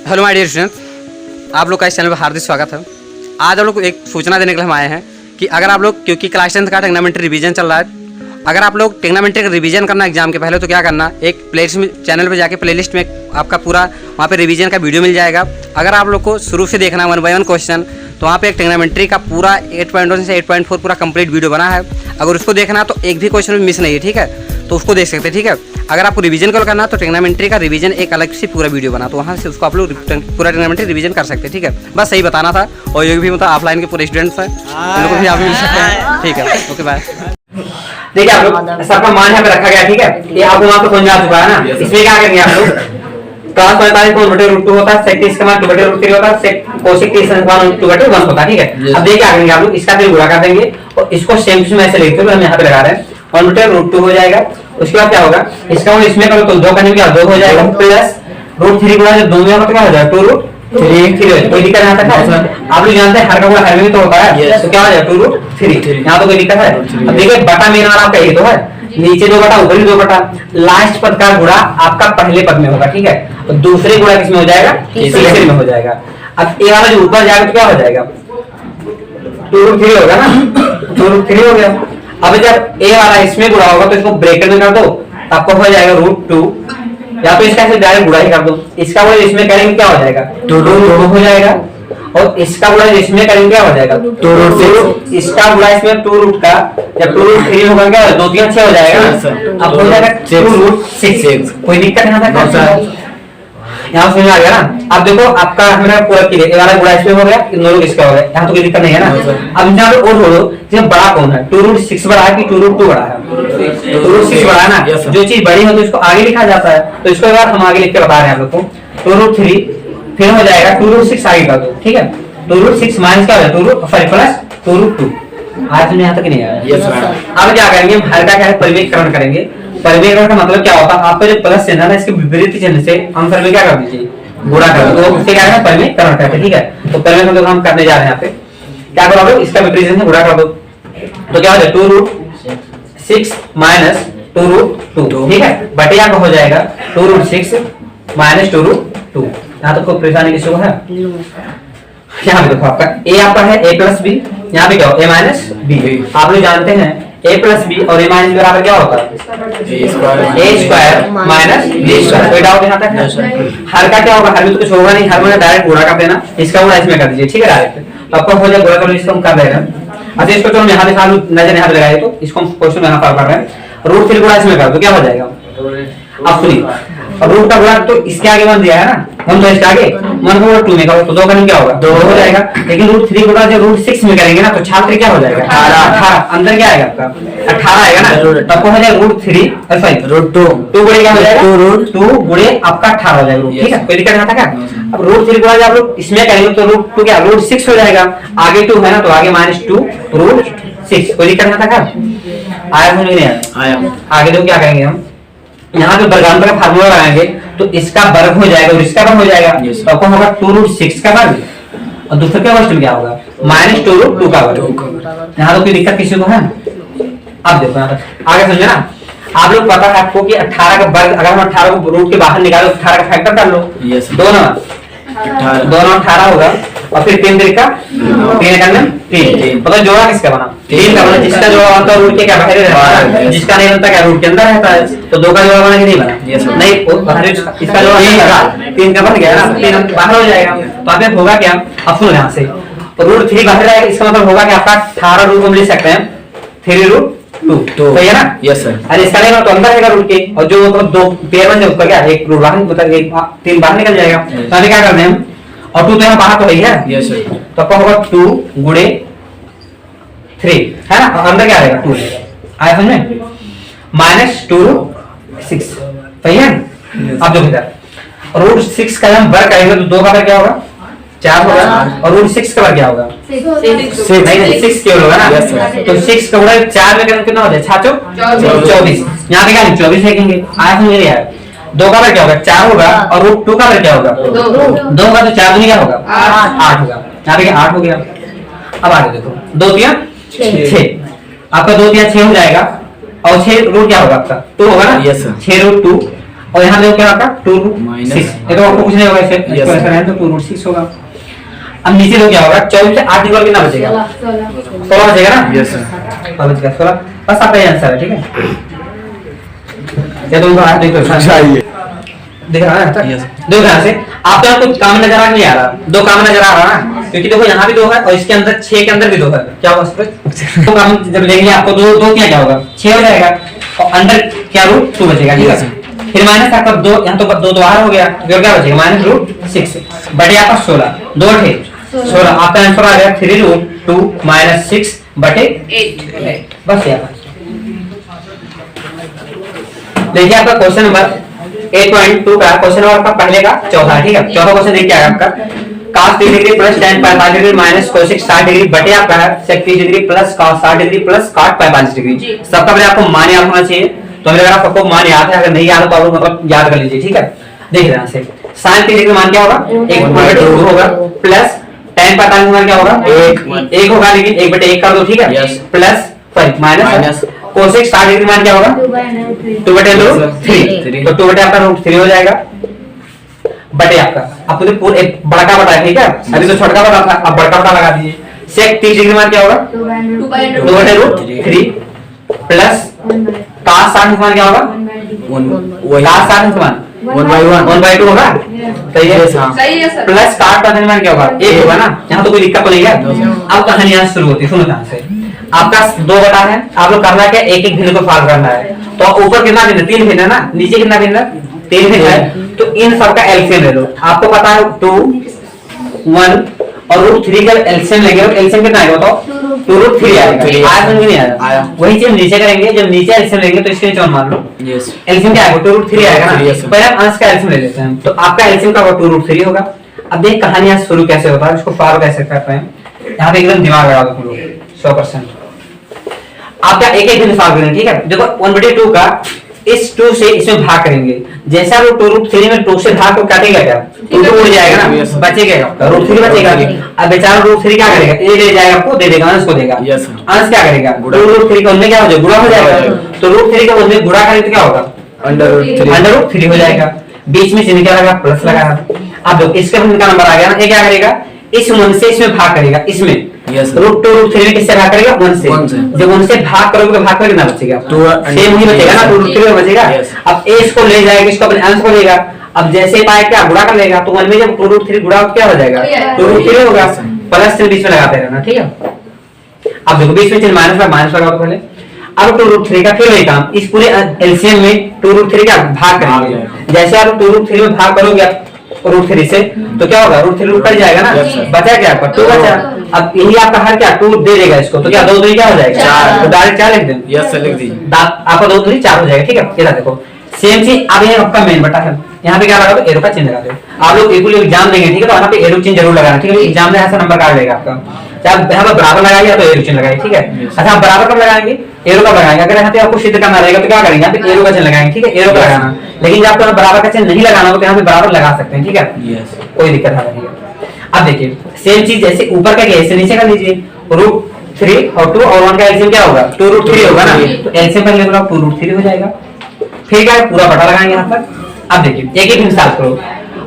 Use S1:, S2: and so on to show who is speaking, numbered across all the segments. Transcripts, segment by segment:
S1: Hello my dear students, आप लोग का इस चैनल पर हार्दिक स्वागत है। आज हम लोग को एक सूचना देने के लिए हम आए हैं कि अगर आप लोग, क्योंकि क्लास 10 का टेक्नोमेंट्री रिवीजन चल रहा है, अगर आप लोग टेक्नोमेंट्री का रिवीजन करना एग्जाम के पहले तो क्या करना, एक प्लेलिस्ट में चैनल पे जाके प्लेलिस्ट में आपका पूरा वहाँ पे रिवीजन का वीडियो मिल जाएगा। अगर आप लोग को शुरू से देखना 1 बाय 1 क्वेश्चन, तो वहाँ पे एक टेक्नोमेंट्री का पूरा 8.1 से 8.4 पूरा कंप्लीट वीडियो बना है। अगर उसको देखना तो एक भी क्वेश्चन मिस नहीं है, ठीक है, तो उसको देख सकते हैं, ठीक है। अगर आपको रिवीजन कल करना तो टेक्नोमेंट्री का रिवीजन एक अलग से पूरा वीडियो बना, तो वहाँ से उसको आप लोग पूरा टेक्नोमेंट्री रिवीजन कर सकते हैं, ठीक है। बस सही बताना था। और ये भी मतलब ऑफलाइन के पूरे स्टूडेंट्स हैं, उन लोग भी आप मिल सकते हैं, ठीक है। Okay bye.
S2: देखिए आप लोग सबका मान यहाँ पे रखा गया, ठीक है। ये आपको वहाँ पे समझ आ चुका है ना। इसमें क्या करेंगे आप लोग, cos 45 को 1/√2 होता है, sec 30 का मान 2/√3 होता है, sec cosec 30 का मान 2/1 होता है, ठीक है। अब देखिए क्या करेंगे आप लोग, इसका फिर गुणा कर देंगे और इसको सेम टू सेम ऐसे लिखते हैं, हम यहाँ पे लगा रहे हैं 1/√2 हो जाएगा। उसके बाद क्या होगा, इसका मान इसमें करो तो 2 करने में क्या 2 हो जाएगा, प्लस √3 गुणा जब 2 में होगा तो क्या हो जाएगा 2√3। कोई दिक्कत यहाँ तक है? आप लोग जानते हैं हर का गुणा हर में तो होता है, तो क्या हो जाएगा 2√3। यहाँ तो कोई दिक्कत है? अब देखिए बटा मेन वाला आपका ये तो है, नीचे 2 बटा ऊपर 2 बटा, लास्ट पद का गुणा आपका पहले पद में होगा, ठीक है। और दूसरे गुणा किसमें हो जाएगा, तीसरे में हो जाएगा। अब ये वाला जो ऊपर जाएगा तो क्या हो जाएगा 2√3 होगा ना, 2√3 हो गया। अब जब ए वाला इसमें गुणा होगा तो इसको ब्रैकेट में कर दो, आपको हो जाएगा √2, या तो इसका ऐसे डायरेक्ट गुणा ही कर दो। इसका गुणा इसमें करेंगे क्या हो जाएगा 2√2 हो जाएगा, और इसका गुणा इसमें करेंगे क्या हो जाएगा 2√6। इसका गुणा इसमें 2 का, जब 2√3 होगा क्या 2 3 6 हो जाएगा, अब हो जाएगा 2√6। कोई दिक्कत यहाँ तक? यहाँ समझ आ गया ना। अब देखो आपका हमारा पूरा क्लियर, ये वाला गुणा इसमें हो गया, इन दोनों इसका हो गया, यहाँ तो कोई दिक्कत नहीं है ना। अब यहाँ पे और छोड़ो, जब बड़ा कौन है, 2√6 बड़ा है कि 2√2 बड़ा है? 2√6 बड़ा है ना। जो चीज बड़ी हो तो इसको आगे लिखा जाता है, तो इसको एक बार हम आगे लिख के बता रहे हैं आप लोग को। 2√3 फिर हो जाएगा 2√6 आगे कर दो, ठीक है। 2√6 माइनस क्या हो जाएगा प्लस 2√2। आज में यहाँ तक नहीं आया। अब क्या करेंगे, हम हर का क्या है परिमेयकरण करेंगे। परिमेयकरण का मतलब क्या होता है, आपका जो प्लस चिन्ह है ना, इसके विपरीत चिन्ह से आंसर में क्या कर दीजिए गुणा कर दो, तो उससे क्या है परिमेयकरण करते हैं, ठीक है। तो परिमेयकरण हम करने जा रहे हैं यहाँ पे। क्या करो आप इसका विपरीत चिन्ह गुणा कर दो, तो क्या हो जाएगा 2√6 माइनस 2√2, ठीक है। बटे यहाँ हो जाएगा 2√6 माइनस 2√2। यहाँ तो कोई परेशानी किसी को है? यहाँ पे देखो आपका a आपका है a प्लस बी, यहाँ पे क्या हो a माइनस बी। आप लोग जानते हैं a प्लस बी और a माइनस बी बराबर क्या होता है a square minus b square. कोई डाउट यहाँ तक है? हर का क्या होगा, हर में तो कुछ होगा नहीं, हर में डायरेक्ट गुणा कर देना, इसका गुणा इसमें कर दीजिए, ठीक है। डायरेक्ट तो आपको हो जाए गुणा करो, इसको हम कर देगा। अच्छा इसको तो हम यहाँ पे नजर यहाँ पे लगाए, तो इसको हम क्वेश्चन यहाँ पर कर रहे हैं, √3 गुणा इसमें कर दो, क्या हो जाएगा। अब सुनिए, अब रूट का गुणा तो इसके आगे 1 दिया है ना, 1 तो इसके आगे 1 को 2 में करो तो 2 का क्या होगा 2 हो जाएगा। लेकिन √3 गुणा जब √6 में करेंगे ना तो छात्र क्या हो जाएगा 18। अंदर क्या आएगा आपका 18 आएगा ना, तब को हो जाएगा √3 सॉरी √2 गुणे क्या हो जाएगा 2 गुणे आपका 18 हो जाएगा, ठीक है। कोई दिक्कत नहीं था? अब √3 गुणा जब आप लोग इसमें करेंगे तो √2 क्या √6 हो जाएगा, आगे 2 है ना तो आगे -2 √6। कोई दिक्कत नहीं था? आया समझ नहीं आया? आगे देखो क्या करेंगे हम, यहाँ पे वर्गांतर का फार्मूला लगाएंगे तो इसका वर्ग हो जाएगा और इसका वर्ग हो जाएगा, तो आपको होगा 2√6 का वर्ग, और दूसरे का वर्ग क्या होगा -2√2 का वर्ग। यहाँ तो कोई दिक्कत किसी को है? अब देखो यहाँ आगे समझे ना। आप लोग पता है आपको कि 18 का वर्ग, अगर हम 18 को रूट के बाहर निकालो 18 का फैक्टर कर लो, दोनों 18 होगा, और फिर 3 3 का 3 मतलब जोड़ा किसका बना 3 का बना, जिसका जोड़ा बनता है रूट के क्या बाहर रहता है, जिसका नहीं बनता क्या रूट के अंदर रहता है। तो 2 का जोड़ा बना कि नहीं बना? नहीं, बाहर इसका जोड़ा नहीं बना, 3 का बन गया ना, 3 बाहर हो जाएगा। तो आप होगा क्या, अब सुनो यहाँ से, √3 बाहर आएगा, इसका मतलब होगा कि आपका 18 रूट को लिख सकते हैं 3√2, सही है ना? Yes sir. अरे इसका नहीं तो अंदर रहेगा रूट के, और जो मतलब 2 पेयर बन जाए उसका क्या एक रूट बाहर मतलब 3 बाहर निकल जाएगा। तो अभी क्या करते हैं हम, और 2 तो यहाँ बाहर तो है, यस सर। तो आपका होगा 2 गुणे 3 है ना, और अंदर क्या आएगा 2 आया समझ में, -2√6 सही है। अब देखो इधर √6 का हम वर्ग करेंगे तो 2 का वर्ग क्या होगा 4 होगा, और √6 का वर्ग क्या होगा 6 नहीं 6 केवल होगा ना। तो 6 का वर्ग 4 में कितना हो जाए 24। यहाँ पे क्या 24 लिखेंगे, आया समझ नहीं आया? 2 का वर्ग क्या होगा 4 होगा, और √2 का वर्ग क्या होगा 2 का, तो 4 दूनी क्या होगा 8 होगा। यहाँ पे 8 हो गया। अब आगे देखो 2 3 6, आपका 2 3 6 हो जाएगा, और 6 रूट क्या होगा आपका 2 होगा ना, 6 √2 और यहाँ देखो क्या होगा 2 रूट
S3: Minus
S2: 6, ये तो आपको कुछ नहीं होगा इससे,
S3: Yes,
S2: इसको ऐसा रहने दो 2 रूट 6 होगा। अब नीचे देखो क्या होगा 24 से 8 निकल कितना बचेगा 16 बचेगा ना।
S3: Yes sir.
S2: और बच गया 16, बस आपका ये आंसर है ठीक है। ये तो उनका देखो
S3: चाहिए
S2: दिख रहा है
S3: Yes.
S2: देखो यहाँ से आपको यहाँ कुछ काम नजर आ नहीं आ रहा, 2 काम नजर आ रहा है ना, क्योंकि देखो यहाँ भी 2 है और इसके अंदर 6 के अंदर भी 2 है, क्या होगा इसमें तो काम जब लेंगे आपको 2 क्या होगा 6 हो जाएगा और अंदर क्या रूट 2 बचेगा ठीक है। फिर माइनस आपका 2 यहाँ तो 2 बाहर हो गया, फिर क्या बचेगा माइनस रूट 6 बटे आपका 16, 2 थे 16, आपका आंसर आ गया 3 रूट 2 माइनस 6 बटे 8 बस यहाँ देखिए आपका क्वेश्चन नंबर 8.2 का क्वेश्चन नंबर आपका पहले का चौथा ठीक है। चौथा क्वेश्चन देखिए क्या है आपका cos 30 degree plus tan 45 degree minus cosec 60 degree बटे आपका है sec 30 degree plus cos 60 degree plus cot 45 degree. सबका पहले आपको मान याद होना चाहिए, तो मेरे अगर आपको मान याद है, अगर नहीं याद हो तो आप मतलब याद कर लीजिए ठीक है। देख रहे हैं से sin 30 डिग्री मान क्या होगा 1/2 होगा प्लस tan 45 मान क्या होगा 1 होगा, लेकिन 1/1 कर दो ठीक है
S3: Yes.
S2: Plus sorry minus cosec 60 degree मान क्या होगा 2/3 तो 2 बटे आपका रूट 3 हो जाएगा बटे आपका आपको तो पूरा एक बड़का बटा है ठीक है, अभी तो छोटा बटा था, अब बड़का बटा लगा दीजिए। sec 30 डिग्री मान क्या होगा 2/√3 प्लस cos 60 मान क्या होगा cos 60 मान 1/2 होगा सही है प्लस cot 45 मान क्या होगा 1 होगा ना, यहाँ तो कोई दिक्कत तो नहीं है। अब कहानी यहाँ से शुरू होती है, सुनो ध्यान से। आपका 2 बटा है, आप लोग करना क्या एक एक भिन्न को सॉल्व करना है, तो ऊपर कितना भिन्न 3 भिन्न है ना, नीचे कितना भिन्न 3 भिन्न है, तो इन सबका एलसीएम ले लो। आपको पता है 2 1 और रूट 3 का एलसीएम लेंगे, एलसीएम कितना आएगा बताओ 2√3 आएगा, आया समझ नहीं आया, वही चीज नीचे करेंगे, जब नीचे एलसीएम लेंगे तो इसके नीचे और मान लो
S3: यस
S2: एलसीएम क्या आएगा 2√3 आएगा ना।
S3: Yes, sir.
S2: पहले हम अंश का एलसीएम ले लेते हैं, तो आपका एलसीएम का होगा 2√3 होगा। अब देख कहानी यहाँ शुरू कैसे होता है, इसको सॉल्व कैसे करते हैं, यहाँ पे एकदम दिमाग लगा दो 100%। आप क्या एक एक दिन सॉल्व करेंगे ठीक है। देखो 1/2 का इस 2 से इसमें भाग करेंगे, जैसा वो 2√3 में 2 से भाग को काटेगा क्या 2 तो उड़ जाएगा ना, बचेगा √3 बचेगा। अब बेचारा √3 क्या करेगा, ये ले जाएगा आपको दे देगा, अंश को देगा,
S3: Yes, sir.
S2: अंश क्या करेगा 2√3 का उनमें क्या हो जाएगा गुणा हो जाएगा, तो √3 का उनमें गुणा करेंगे तो क्या होगा √3 हो जाएगा, बीच में चिन्ह क्या लगा प्लस लगा। अब देखो इसका नंबर आ गया ना, ये क्या करेगा इस 1 से इसमें भाग करेगा, इसमें
S3: Yes, sir.
S2: √2 √3 किससे भाग करेगा 1 से, जब 1 से भाग करोगे तो भाग कितना बचेगा सेम ही बचेगा ना 2√3 बचेगा।
S3: Yes.
S2: अब a इसको ले जाएगा, इसको अपने अंश को लेगा, अब जैसे पाए क्या गुणा कर लेगा, तो 1 में जब 2√3 गुणा क्या हो जाएगा 2√3 होगा, प्लस चिन्ह बीच में लगाते रहना ठीक है। अब देखो बीच में चिन्ह माइनस लगा दो पहले। अब 2√3 का फिर वही काम, इस पूरे एलसीएम में 2√3 का भाग करेंगे, जैसे आप 2√3 में भाग करोगे √3 से तो क्या होगा √3 रूट कट जाएगा ना, बचा क्या आपका 2 बचा। अब यही आपका हर क्या 2 दे देगा इसको, तो क्या 2 2 क्या हो जाएगा 4, तो डायरेक्ट 4 लिख दें
S3: यस सर लिख दीजिए,
S2: आपका 2 2 4 हो जाएगा ठीक है। ये देखो सेम चीज अब ये आपका मेन बटा है, यहाँ पे क्या लगा दो एरो का चिन्ह लगा दो। आप लोग एक एग्जाम देंगे ठीक है, तो यहाँ पे एरो चिन्ह जरूर लगाना ठीक है, एग्जाम में ऐसा नंबर काट लेगा आपका, चाहे यहाँ पे बराबर लगाइए तो एरो चिन्ह लगाइए ठीक है। अच्छा आप बराबर कब लगाएंगे एरो कब लगाएंगे, अगर यहाँ पे आपको सिद्ध करना रहेगा तो क्या करेंगे यहाँ पे एरो का चिन्ह लगाएंगे ठीक है, एरो का लगाना। लेकिन जब आपको बराबर का चिन्ह नहीं लगाना हो तो यहाँ पे बराबर लगा सकते हैं ठीक है,
S3: यस
S2: कोई दिक्कत नहीं है। अब देखिए सेम चीज जैसे ऊपर का क्या है नीचे का लीजिए, √3 और 2 और 1 का एलसीएम क्या होगा 2√3 होगा ना, तो एलसीएम पर लेकर 2√3 हो जाएगा। फिर क्या पूरा बटा लगाएंगे यहाँ पर। अब देखिए एक एक हिसाब करो,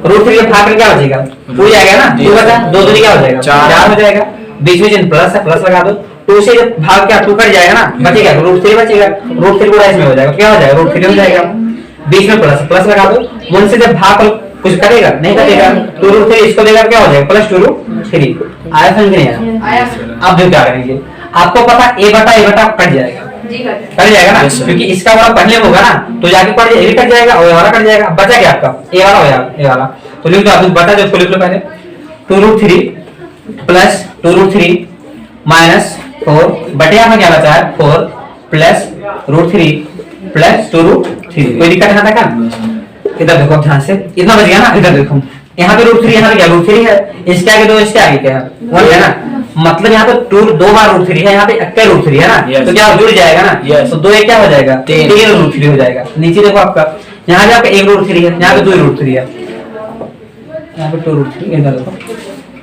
S2: √3 के भाग क्या बचेगा 2 जाएगा ना, 2 बचा 2 2 क्या हो जाएगा 4 हो जाएगा, बीच में चिन्ह प्लस है प्लस लगा दो। 2 से जब भाग क्या 2 कट जाएगा ना, बचेगा √3 बचेगा, √3 पूरा इसमें हो जाएगा, क्या हो जाएगा √3 हो जाएगा, बीच में प्लस प्लस लगा दो। 1 से जब भाग कुछ करेगा नहीं करेगा, 2√3 इसको देगा क्या हो जाएगा प्लस 2√3। आया समझ नहीं आया। अब जो क्या करेंगे आपको पता a बटा कट जाएगा, कट जाएगा ना, क्योंकि इसका वाला पहले में होगा ना, तो जाके पढ़ ये भी कट जाएगा और ये वाला कट जाएगा। बचा क्या आपका a वाला हो जाएगा, a वाला तो लिख दो आप बटा जो लिख लो पहले 2√3 प्लस 2√3 माइनस 4 बटे यहाँ क्या बचा है 4 प्लस √3 प्लस 2√3। कोई दिक्कत यहाँ तक है? इधर देखो ध्यान से, इतना बच गया ना, इधर देखो यहाँ पे √3 यहाँ पे क्या √3 है, इसके आगे 2 इसके आगे क्या है 1 है ना, मतलब यहाँ पे 2 बार √3 है, यहाँ पे अक्के √3 है ना, तो क्या जुड़ जाएगा ना, तो 2 1 क्या हो जाएगा 3 √3 हो जाएगा। नीचे देखो आपका यहाँ पे आपका 1 √3 है, यहाँ पे 2 √3 है, यहाँ पे 2 √3 इधर देखो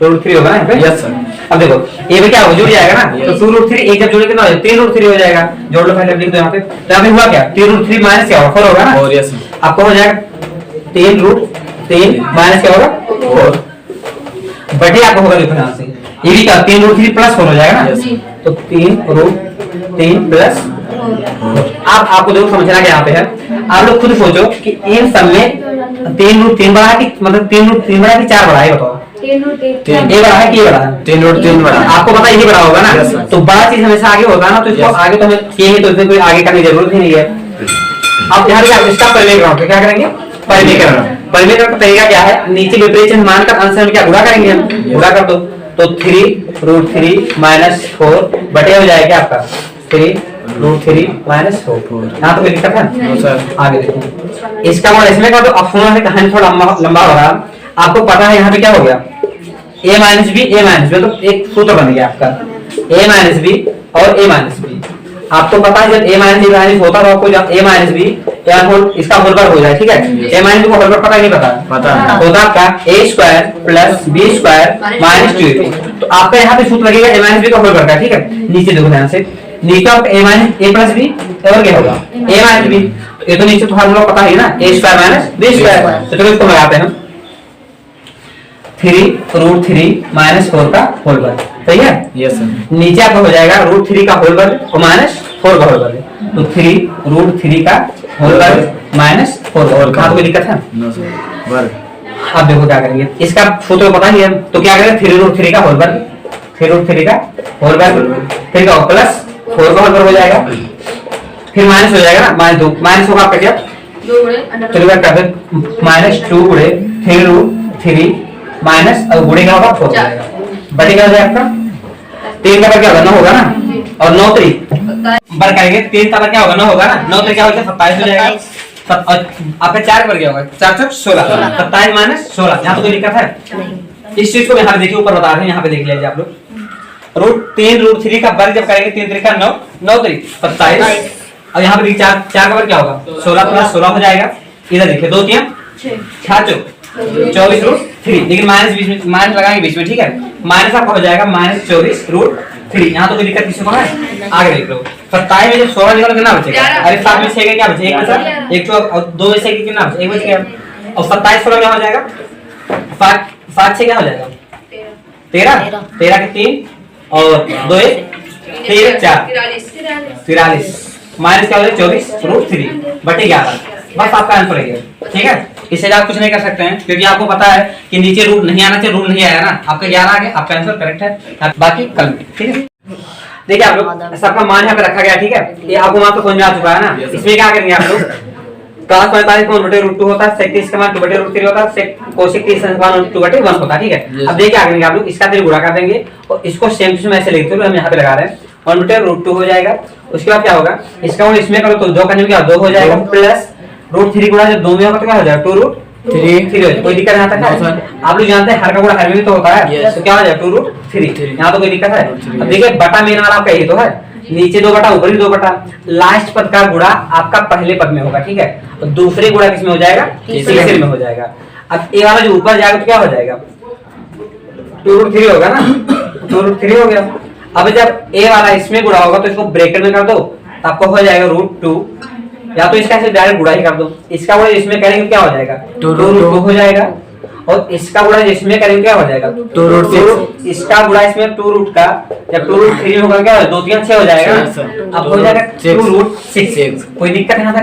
S2: 2√3 होगा ना यहाँ पे।
S3: Yes sir.
S2: अब देखो ये भी क्या होगा जुड़ जाएगा ना, तो 2√3 एक जब जुड़े कितना हो जाएगा 3 √3 हो जाएगा, जोड़ लो पहले लिख दो यहाँ पे। तो यहाँ पे हुआ क्या 3 √3 माइनस क्या 4 होगा ना,
S3: और यस
S2: आपको हो जाएगा 3√3 माइनस क्या होगा 4 बटे आपको होगा देखो यहाँ से ये भी क्या 3√3 प्लस 4 हो जाएगा ना तो 3√3 प्लस अब आपको देखो समझना क्या यहाँ पे है आप लोग खुद सोचो कि इन सब में 3√3 बड़ा है कि मतलब 3√3 बड़ा है कि 4 बड़ा है बताओ ये बड़ा है कि ये बड़ा है
S3: 3√3 बड़ा है।
S2: आपको पता है ये बड़ा होगा ना तो बड़ा चीज हमेशा आगे होगा ना तो इसको आगे तो हमें चाहिए तो इसमें कोई आगे करने की जरूरत ही नहीं है। अब यहाँ पे इसका परिमेयकरण क्या करेंगे परिमेयकरण का तरीका क्या है नीचे विपरीत चिन्ह मानकर अंश में क्या गुणा करेंगे हम गुणा कर दो तो 3√3 माइनस 4 बटे हो जाएगा आपका 3√3 माइनस 4 यहाँ तो कोई दिक्कत है आगे देखो इसका मतलब इसमें का तो अब सुना है कहानी थोड़ा लंबा हो रहा आपको पता है यहाँ पे क्या हो गया a माइनस बी तो एक सूत्र बन गया आपका a माइनस बी और a माइनस बी आपको पता है जब a माइनस बी होता है आपको जब a माइनस बी या इसका होल वर्ग हो जाए ठीक है a माइनस बी को होल वर्ग पता नहीं पता होता आपका a square plus b square minus 2ab तो आपका यहाँ पे सूत्र लगेगा a माइनस बी का होल वर्ग का ठीक है नीचे देखो ध्यान से नीचे आपका a प्लस बी और क्या होगा a माइनस बी ये तो नीचे तुम्हारा लोग पता है ना a square minus b square तो चलो इसको लगाते हैं 3√3 माइनस 4 का होल वर्ग सही है
S3: यस सर
S2: नीचे आपका हो जाएगा √3 का होल वर्ग और माइनस 4 का होल वर्ग तो 3√3 का होल वर्ग माइनस 4 का होल वर्ग कोई दिक्कत है
S3: नो सर वर्ग
S2: अब देखो क्या करेंगे इसका सूत्र पता ही है तो क्या करेंगे 3√3 का होल वर्ग 3√3 का होल वर्ग फिर क्या प्लस 4 का होल वर्ग हो जाएगा फिर माइनस हो जाएगा ना माइनस 2 माइनस होगा आपका क्या चलो क्या करते हैं माइनस 2 गुणे 3√3 माइनस और गुणे क्या होगा 4 हो जाएगा बटे क्या हो जाएगा आपका 3 का वर्ग क्या होगा 9 होगा ना और 9 3 वर्ग करेंगे 3 का वर्ग क्या होगा 9 होगा ना 9 3 क्या होगा 27 हो जाएगा आपका 4 का वर्ग क्या होगा 4 4 16 27 माइनस 16 यहाँ तो कोई दिक्कत है इस चीज को यहाँ पे देखिए ऊपर बता रहे हैं यहाँ पे देख लीजिए आप लोग √3 का वर्ग जब करेंगे 3 3 का 9 9 3 27 और यहाँ पे 4 का वर्ग क्या होगा 16 प्लस 16 हो जाएगा इधर देखिए 2 3 6 24√3 लेकिन माइनस बीच में माइनस लगाएंगे बीच में ठीक है माइनस आपका हो जाएगा -24√3 यहाँ तो कोई दिक्कत किसी को है आगे देख लो 27 में जब 16 निकल कितना बचेगा अरे 7 में 6 का क्या बचेगा 1 बचा 1 तो और 2 में से कितना बचा 1 बच गया और 27 16 क्या हो जाएगा 5 6 क्या हो जाएगा 13 के 3 और 2 1 4 43 माइनस क्या हो जाएगा 24√3 बटे 11 बस आपका आंसर है ठीक है इससे आप कुछ नहीं कर सकते हैं क्योंकि आपको पता है कि नीचे रूट नहीं आना चाहिए रूट नहीं आया ना आपका 11 आ गया आपका आंसर करेक्ट है बाकी कल ठीक है देखिए आप लोग सबका मान यहाँ पे रखा गया ठीक है ये आपको वहां पे समझ में आ चुका है ना इसमें क्या करेंगे आप लोग cos 45 को 1/√2 होता है sec 30 का मान 2/√3 होता है sec cosec 30 का मान 2/1 होता है ठीक है अब देखिए क्या करेंगे आप लोग इसका फिर गुणा कर देंगे और इसको सेम टू सेम ऐसे लिखते हुए हम यहाँ पे लगा रहे हैं 1/√2 हो जाएगा उसके बाद क्या होगा इसका गुणा इसमें करो तो 2 करने में क्या 2 हो जाएगा प्लस √3 गुणा जब 2 में होगा तो क्या हो जाएगा 2√3 कोई दिक्कत यहाँ तक है आप लोग जानते हैं हर का गुणा हर में भी तो होता है तो क्या हो जाएगा 2√3 यहाँ तो कोई दिक्कत है अब देखिए बटा मेन वाला आपका ये तो है नीचे 2 बटा ऊपर भी 2 बटा लास्ट पद का गुणा आपका पहले पद में होगा ठीक है और दूसरे गुणा किसमें हो जाएगा तीसरे में हो जाएगा अब ए वाला जो ऊपर जाएगा तो क्या हो जाएगा 2√3 होगा ना 2√3 हो गया अब जब ए वाला इसमें गुणा होगा तो इसको ब्रैकेट में कर दो आपको हो जाएगा √2 या तो इसका सिर्फ डायरेक्ट गुणा ही कर दो इसका गुणा इसमें करेंगे क्या हो जाएगा 2√2 हो जाएगा और इसका गुणा इसमें करेंगे क्या हो जाएगा 2√6 इसका गुणा इसमें 2 रूट का जब 2√3 होगा क्या 2 3 6 हो जाएगा अब हो जाएगा 2√6 कोई दिक्कत यहाँ तक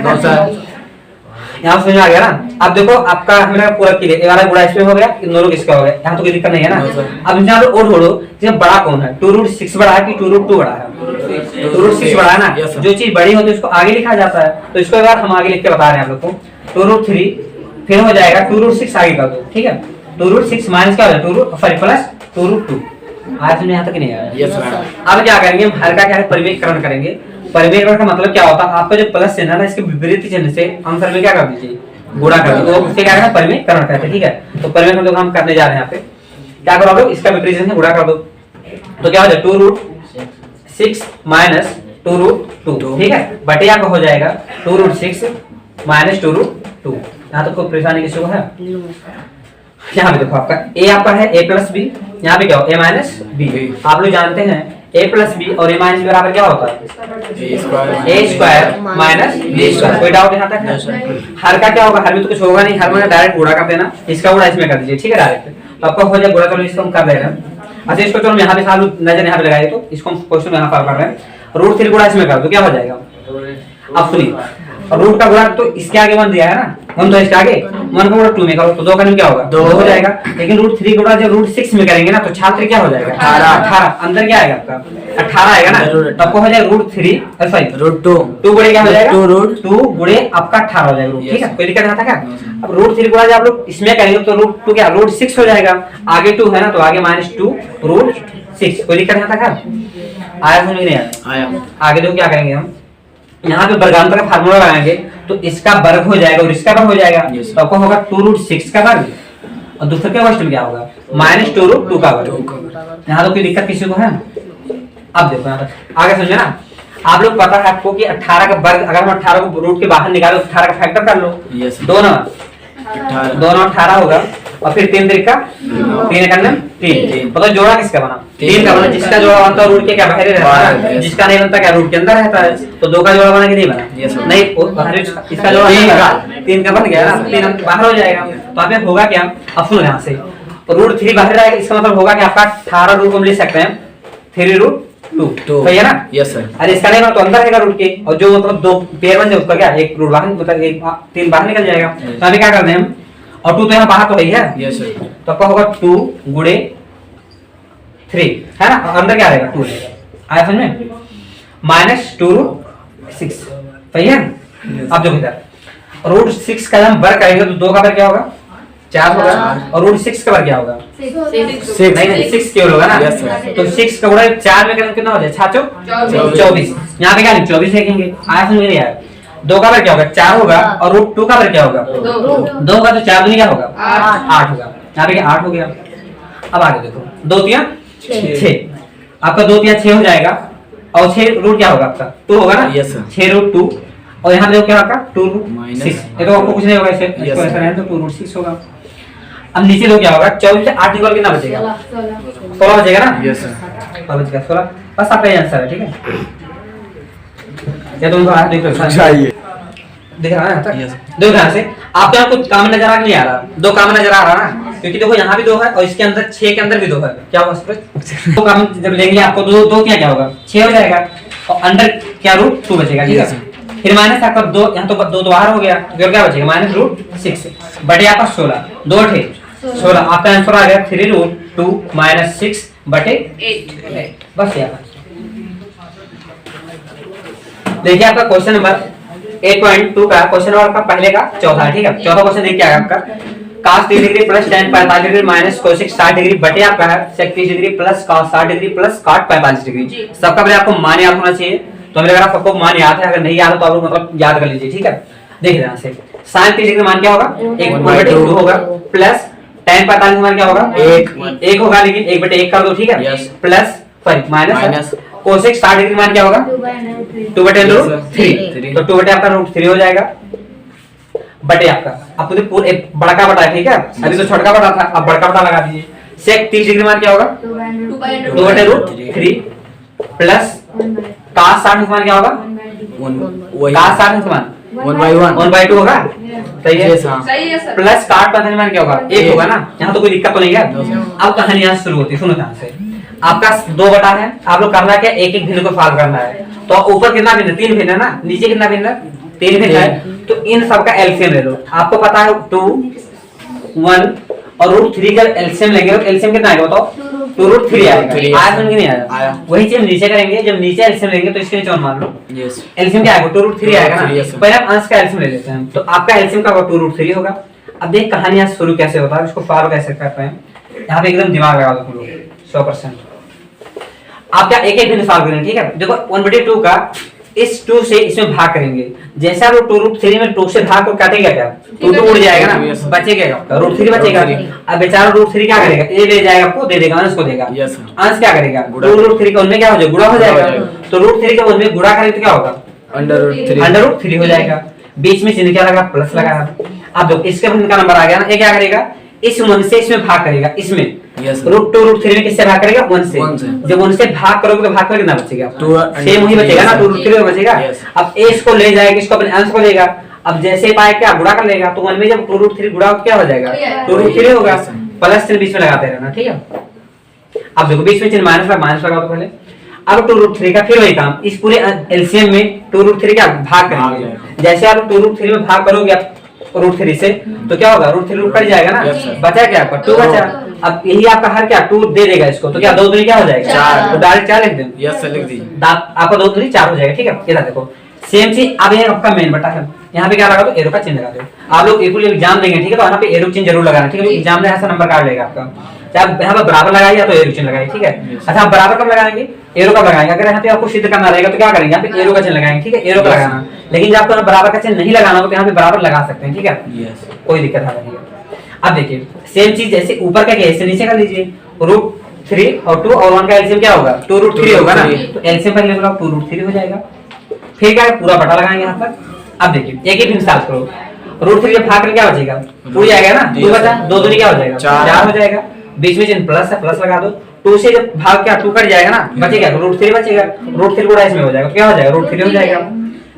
S2: यहाँ समझ में आ गया ना अब देखो आपका हमारा पूरा क्लियर ये वाला गुणा इसमें हो गया इन दोनों किसका हो गया यहाँ तो कोई दिक्कत नहीं है ना अब यहाँ पे और ढूंढो इसमें बड़ा कौन है 2√6 बड़ा है कि 2√2 बड़ा है 2√6 बड़ा है ना जो चीज बड़ी होती है उसको आगे लिखा जाता है तो इसको एक बार हम आगे लिख के बता रहे हैं आप लोग को 2√3 फिर हो जाएगा 2√6 आगे कर दो ठीक है 2√6 माइनस क्या हो जाएगा सॉरी प्लस 2√2 आज हमने यहाँ तक नहीं आया अब क्या करेंगे हम हल्का क्या है परिमेयकरण करेंगे परिमेयकरण का मतलब क्या होता है आपका जो प्लस चिन्ह है ना इसके विपरीत चिन्ह से आंसर में क्या कर दीजिए गुणा कर दो तो इससे क्या करना परिमेयकरण कहते हैं ठीक है तो परिमेयकरण हम करने जा रहे हैं यहाँ पे क्या करो आप लोग इसका विपरीत चिन्ह से गुणा कर दो तो क्या हो जाएगा 2√6 माइनस 2√2 ठीक है बटे आपका हो जाएगा 2√6 माइनस 2√2 यहाँ तो कोई परेशानी किसी को है यहाँ पे देखो आपका a आपका है a प्लस बी यहाँ पे क्या हो a माइनस बी आप लोग जानते हैं a प्लस बी और a माइनस बी बराबर क्या होता है a square minus b square. कोई डाउट यहाँ तक? हर का क्या होगा? हर में तो कुछ होगा नहीं, हर में डायरेक्ट गुणा कर देना, इसका गुणा इसमें कर दीजिए, ठीक है डायरेक्ट। तो आपका हो जाए गुणा, चलो इसको हम कर दे रहे हैं। अच्छा इसको चलो यहाँ पे साल नजर यहाँ पे लगाइए, तो इसको हम क्वेश्चन यहाँ पर कर रहे हैं। रूट 3 गुणा इसमें कर दो, क्या हो जाएगा? अब सुनिए, रूट का गुणा तो इसके आगे 1 दिया है ना, 1 तो इसके आगे 1 का गुणा 2 में करो तो 2 का न्यू क्या होगा? 2 हो जाएगा। लेकिन रूट 3 गुणा जब रूट 6 में करेंगे ना तो छात्र क्या हो जाएगा? 18। अंदर क्या आएगा आपका? 18 आएगा ना, तो आपको हो जाएगा रूट 3 सॉरी रूट 2 गुणे क्या हो जाएगा? 2 गुणे आपका 18 हो जाएगा, ठीक है? कोई दिक्कत नहीं आता क्या? अब रूट 3 गुणा जब आप लोग इसमें करेंगे तो रूट 2 क्या? रूट 6 हो जाएगा। आगे 2 है ना, तो आगे -2 रूट 6। कोई दिक्कत नहीं आता क्या? आया समझ नहीं आया? आगे देखो क्या करेंगे हम, यहाँ पे वर्गांतर का फार्मूला लगाएंगे तो इसका वर्ग हो जाएगा और इसका वर्ग हो जाएगा, तो आपको होगा 2 रूट 6 का वर्ग और दूसरे का क्वेश्चन क्या होगा? -2 रूट 2 का वर्ग। यहाँ तो कोई दिक्कत किसी को है? अब देखो यहाँ पर आगे समझे ना, आप लोग पता है आपको कि 18 का वर्ग, अगर हम 18 को रूट के बाहर निकालो तो 18 का फैक्टर कर लो, 2 ना 18 होगा और फिर 3 का 3 का 3, मतलब जोड़ा किसका बना? 3 का बना। जिसका जोड़ा बनता है रूट के क्या बाहर रहता है, जिसका नहीं बनता क्या रूट के अंदर रहता है। तो 2 का जोड़ा बना कि नहीं बना? नहीं, इसका जोड़ा 3 का बन गया ना, 3 बाहर हो जाएगा। तो आप होगा क्या? अब सुनो यहाँ से, रूट 3 बाहर जाएगा, इसका मतलब होगा कि आपका 18 रूट हम ले सकते हैं 3 रूट 2, सही है ना? Yes sir. अरे इसका नहीं बना तो अंदर रहेगा रूट के, और जो मतलब 2 पेयर बन जाए उसका क्या एक रूट बाहर, मतलब 3 बाहर निकल जाएगा। तो अभी क्या करते हैं हम, और 2 तो यहाँ बाहर तो है ही है, यस सर। तो आपका होगा 2 गुणे 3 है ना, और अंदर क्या रहेगा? 2 आया समझ में? -2 रूट 6, सही है? अब देखो इधर रूट 6 का हम वर्ग करेंगे तो 2 का वर्ग क्या होगा? 4 होगा, और रूट 6 का वर्ग क्या होगा? 6 नहीं 6 केवल होगा ना, तो 6 का गुणा 4 में करेंगे कितना हो जाए? 24। यहाँ पे क्या 24 लिखेंगे, आया समझ नहीं आया? 2 का वर्ग क्या होगा? 4 होगा, और रूट 2 का वर्ग क्या होगा? 2 होगा, तो 4 दूनी क्या होगा? 8 होगा। यहाँ पे 8 हो गया। अब आगे देखो, 2 तिया 6, आपका 2 तिया 6 हो जाएगा, और 6 रूट क्या होगा आपका? 2 होगा ना, 6 रूट 2, और यहाँ पे क्या होगा? 2 रूट 6। ये तो आपको कुछ नहीं होगा, इससे इसको ऐसा रहने तो 2 रूट 6 होगा। अब नीचे तो क्या होगा? 24 से 8 निकाल कितना बचेगा? 16 बचेगा ना, यस सर। अब बचेगा 16, बस आपका ये आंसर है, ठीक है? ये तुमको आज देख लो, चाहिए दिख रहा है ना? देखो यहाँ से आपको यहाँ कुछ काम नजर आ नहीं आ रहा? 2 काम नजर आ रहा ना, क्योंकि देखो यहाँ भी 2 है और इसके अंदर 6 के अंदर भी 2 है। क्या होगा सूरज? 2 काम जब लेंगे आपको 2 क्या होगा? 6 हो जाएगा, और अंदर क्या रूट 2 बचेगा, ठीक है? फिर माइनस आपका 2, यहाँ तो 2 बाहर हो गया, फिर क्या बचेगा? -√6 बटे आपका 16, 2 थे 16। आपका आंसर आ गया 3 रूट 2 -6 बटे 8। बस यहाँ देखिए आपका क्वेश्चन नंबर 8.2 का क्वेश्चन नंबर आपका पहले का चौथा, ठीक है? चौथा क्वेश्चन देखिए क्या है आपका, cos 30 degree plus tan 45 degree minus cosec 60 degree बटे आपका है sec 30 degree plus cos 60 degree plus cot 45 degree. सबका पहले आपको मान याद होना चाहिए, तो मेरे अगर आपको मान याद है, अगर नहीं याद है तो आप लोग मतलब याद कर लीजिए, ठीक है? देख रहे हैं से sin 30 डिग्री मान क्या होगा? 1/2 होगा, प्लस tan 45 मान क्या होगा? 1 होगा, लेकिन 1/1 कर दो, ठीक है? Plus sorry minus cosec 60 degree मान क्या होगा? 2/√3, तो 2 आपका √3 हो जाएगा बटे आपका, आपको तो पूरे बड़का बटा है, ठीक है? अभी तो छोटा बटा था, अब बड़का बटा लगा दीजिए। sec 30 डिग्री मान क्या होगा? 2/√3 प्लस cos 60 मान क्या होगा? cos 60 मान 1/2 होगा, सही है? प्लस cot 45 मान क्या होगा? 1 होगा ना, यहाँ तो कोई दिक्कत तो नहीं है। अब कहानी यहाँ शुरू होती है, सुनो ध्यान से। आपका 2 बटा है, आप लोग करना क्या? एक एक भिन्न को सॉल्व करना है। तो ऊपर कितना भिन्न? 3 भिन्न है ना, नीचे कितना भिन्न? 3 भिन्न है। तो इन सब का एलसीएम ले लो। आपको पता है 2 1 और √3 का एलसीएम लेंगे तो एलसीएम कितना आएगा बताओ? 2√3 आएगा। आया समझ नहीं आया? वही चीज नीचे करेंगे, जब नीचे एलसीएम लेंगे तो इसके नीचे और मान लो एलसीएम क्या आएगा? 2√3 आएगा ना। पहले हम अंश का एलसीएम ले लेते हैं, तो आपका एलसीएम का 2√3 होगा। अब देख कहानी यहाँ शुरू कैसे होता है, इसको सॉल्व कैसे करते हैं। यहाँ पे एकदम दिमाग लगा दो 100%। आप क्या एक एक भिन्न सॉल्व करेंगे, ठीक है? देखो 1/2 का इस 2 से इसमें भाग करेंगे, जैसा वो 2√3 में 2 से भाग को काटेगा क्या? 2 उड़ जाएगा ना, बचेगा √3 बचेगा। अब बेचारा √3 क्या करेगा? ये ले जाएगा, आपको दे देगा, अंश को देगा। अंश क्या करेगा? 2√3 का उनमें क्या हो जाएगा? गुणा हो जाएगा। तो √3 का उनमें गुणा करेंगे तो क्या होगा? √3 हो जाएगा। बीच में चिन्ह क्या लगा? प्लस लगा। अब देखो इसके भिन्न का नंबर आ गया ना, ये क्या करेगा? इस 1 से इसमें भाग करेगा, इसमें
S3: Yes, sir.
S2: रूट 2 रूट 3 में किससे भाग करेगा? 1 से।
S3: 1 से।
S2: जब 1 से भाग करोगे तो भाग कर कितना बचेगा?
S3: 2
S2: सेम वही बचेगा ना, 2 रूट 3 बचेगा।
S3: Yes.
S2: अब a इसको ले जाएगा, इसको अपने अंश को लेगा। अब जैसे पाए क्या गुणा कर लेगा, तो 1 में जब 2 रूट 3 गुणा हो क्या हो जाएगा? 2 रूट 3 होगा।
S3: Yes, sir.
S2: प्लस चिन्ह बीच में लगाते रहना, ठीक है। अब देखो बीच में चिन्ह माइनस लगाओ तो पहले। अब 2 रूट 3 का फिर वही काम, इस पूरे एलसीएम में 2 रूट 3 का भाग करेंगे। जैसे आप 2 रूट 3 में भाग करोगे आप रूट 3 से, तो क्या होगा? रूट 3 रूट कट जाएगा ना,
S3: Yes, sir.
S2: बचा क्या आपका? 2 बचा। अब यही आपका हर क्या 2 दे देगा इसको, तो क्या 2 दूनी क्या हो जाएगा?
S3: 4।
S2: तो डायरेक्ट 4 लिख दें।
S3: यस सर, लिख दीजिए।
S2: आपका 2 दूनी 4 हो जाएगा, ठीक है। ये देखो सेम चीज। अब ये आपका मेन बटा है, यहाँ पे क्या लगा दो? एरो का चिन्ह लगा दो। आप लोग एक एग्जाम देंगे, ठीक है, तो यहाँ पे एरो चिन्ह जरूर लगाना, ठीक है। एग्जाम में ऐसा नंबर कार्ड लेगा आपका, चाहे आप यहाँ पे बराबर लगाइए या तो एरो चिन्ह लगाइए, ठीक है। अच्छा आप बराबर कब लगाएंगे? एरो कब लगाएंगे? अगर यहाँ पे आपको सिद्ध करना रहेगा तो क्या करेंगे? यहाँ पे एरो का चिन्ह लगाएंगे, ठीक है, एरो का लगाना। लेकिन जब आपको बराबर का चिन्ह नहीं लगाना हो तो यहाँ पे बराबर लगा सकते हैं, ठीक है,
S3: यस
S2: कोई दिक्कत नहीं है। अब देखिए सेम चीज जैसे ऊपर का कैसे नीचे कर लीजिए। रूट 3 और 2 और 1 का एलसीएम क्या होगा? 2 रूट 3 होगा ना, तो एलसीएम पहले लगाओ 2 रूट 3 हो जाएगा। फिर क्या है? पूरा बटा लगाएंगे यहाँ पर। अब देखिए एक ही मिसाल करो, रूट 3 जब भाग करके क्या बचेगा? 2 जाएगा ना, 2 बचा, 2 दूनी क्या हो जाएगा? 4 हो जाएगा। बीच में चिन्ह प्लस है, प्लस लगा दो। 2 से जब भाग क्या 2 कट जाएगा ना, बचेगा रूट 3 बचेगा। रूट 3 गुणा इसमें हो जाएगा, तो क्या हो जाएगा? रूट 3 हो जाएगा।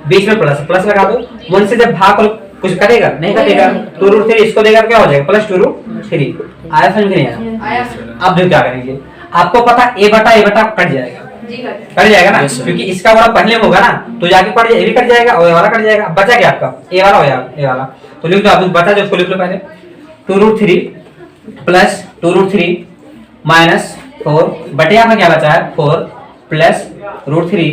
S2: बीच में प्लस प्लस लगा दो। 1 से जब भाग करो कुछ कटेगा नहीं कटेगा, 2 रूट 3 इसको देगा क्या हो जाएगा? Plus 2 root 3। आया समझ में? नहीं आया? अब देखो क्या करेंगे, आपको पता a बटा कट जाएगा, कट जाएगा ना, क्योंकि इसका वाला पहले में होगा ना, तो जाके कट जाएगा, ये भी कट जाएगा और ये वाला कट जाएगा। बचा क्या आपका? ए वाला हो जाएगा, ए वाला। तो लिख दो आप, बचा जो उसको लिख लो पहले। 2 रूट 3 प्लस 2 रूट 3 माइनस 4 बटे आपका क्या बचा है? 4 प्लस रूट 3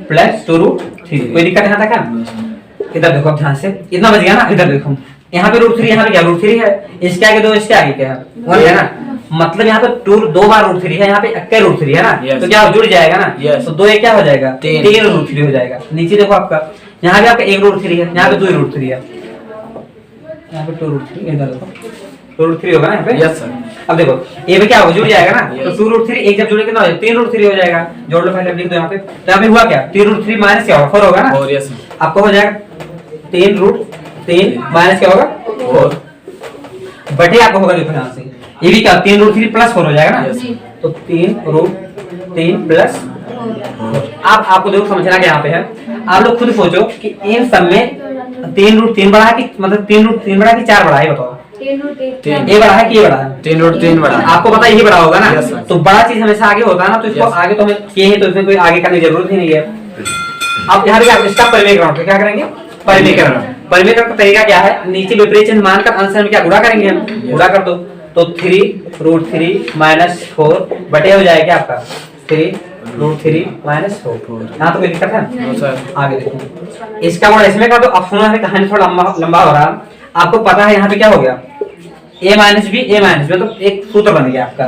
S2: प्लस 2 रूट 3। कोई दिक्कत यहाँ तक है? इधर देखो अब ध्यान से, इतना बच गया ना। इधर देखो यहाँ पे रूट 3, यहाँ पे क्या रूट 3 है, इसके आगे 2, इसके आगे क्या है? 1 है ना, मतलब यहाँ पे 2 बार रूट 3 है, यहाँ पे अक्के रूट 3 है ना, तो क्या जुड़ जाएगा ना। तो 2 एक क्या हो जाएगा? 3 रूट 3 हो जाएगा। नीचे देखो आपका, यहाँ पे आपका 1 रूट 3 है, यहाँ पे 2 रूट 3 है, यहाँ पे 2 रूट 3, इधर देखो 2 रूट 3 होगा ना यहाँ पे।
S3: Yes sir.
S2: अब देखो ये भी क्या होगा? जुड़ जाएगा ना, तो 2 रूट 3 एक जब जुड़े कितना हो जाएगा? 3 रूट 3 हो जाएगा। जोड़ लो पहले, लिख दो यहाँ पे। तो यहाँ पे हुआ क्या? 3 रूट 3 माइनस क्या होगा? 4 होगा ना।
S3: और यस
S2: आपको हो जाएगा 3 रूट 3 माइनस क्या होगा? 4 बटे आपको होगा देखो यहाँ से, ये भी क्या 3 रूट 3 प्लस 4 हो जाएगा ना। तो 3 रूट 3 प्लस। अब आपको देखो समझना क्या यहाँ पे है, आप लोग खुद सोचो कि इन सब में 3 रूट 3 बड़ा है कि मतलब 3 रूट 3 बड़ा है कि 4 बड़ा है? बताओ, ये बड़ा है कि ये बड़ा है?
S3: 3 रूट 3 बड़ा है।
S2: आपको पता है यही बड़ा होगा ना।
S3: Yes, sir.
S2: तो बड़ा चीज हमेशा आगे होता है ना, तो इसको
S3: Yes.
S2: आगे तो हमें किए हैं, तो इसमें कोई आगे करने की जरूरत ही नहीं है। अब यहाँ पे इसका परिमेयकरण, तो क्या करेंगे? परिमेयकरण। परिमेयकरण का तरीका क्या है? नीचे विपरीत चिन्ह मानकर अंश में क्या गुणा करेंगे हम? गुणा कर दो, तो 3 रूट 3 माइनस 4 बटे हो जाएगा आपका 3 रूट 3 माइनस 4। यहाँ तो कोई दिक्कत है?
S3: No sir.
S2: आगे देखो, इसका गुणा इसमें कर दो। अब सुनो है कहानी थोड़ा लंबा हो रहा है। आपको पता है यहाँ पे क्या हो गया? a माइनस बी तो एक सूत्र बन गया आपका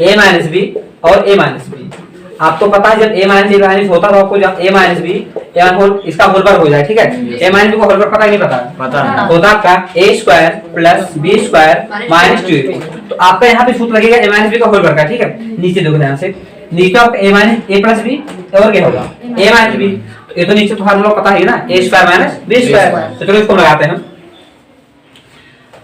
S2: a माइनस बी और a माइनस बी। आपको पता है जब a माइनस होता है तो आपको जब a माइनस बी इसका होल वर्ग हो जाए, ठीक है। a माइनस बी को होल वर्ग पता है नहीं पता?
S3: पता है।
S2: होता आपका a square plus b square minus 2ab। तो आपका यहाँ पे सूत्र लगेगा a माइनस बी का होल वर्ग का, ठीक है। नीचे देखो ध्यान से, नीचे आपका a minus a plus b और क्या होगा? a minus b। ये तो नीचे तो हर लोग पता है ना, a square minus b square. तो चलो इसको लगाते हैं,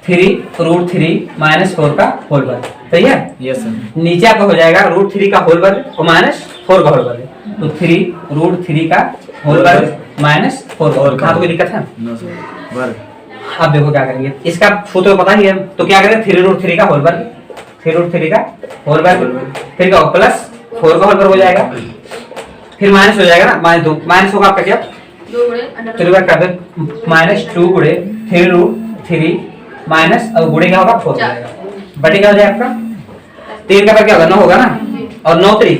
S2: 3 रूट 3 माइनस 4 का होल वर्ग, सही है।
S3: Yes sir.
S2: नीचे आपका हो जाएगा रूट 3 का होल वर्ग और माइनस 4 का होल वर्ग, तो 3 रूट 3 का होल वर्ग माइनस 4 का होल। कोई दिक्कत है?
S3: No sir. वर्ग।
S2: अब देखो क्या करेंगे, इसका सूत्र पता ही है, तो क्या करेंगे? 3 रूट 3 का होल वर्ग, 3 रूट 3 का होल वर्ग, फिर क्या प्लस 4 का होल वर्ग हो जाएगा, फिर माइनस हो जाएगा ना, माइनस 2 माइनस होगा आपका क्या? चलो बात करते हैं, माइनस 2 गुणे 3 रूट 3 माइनस और गुणे क्या होगा? 4 हो जाएगा, बटे क्या हो जाएगा आपका? 3 का क्या होगा? 9 होगा ना, और 9 3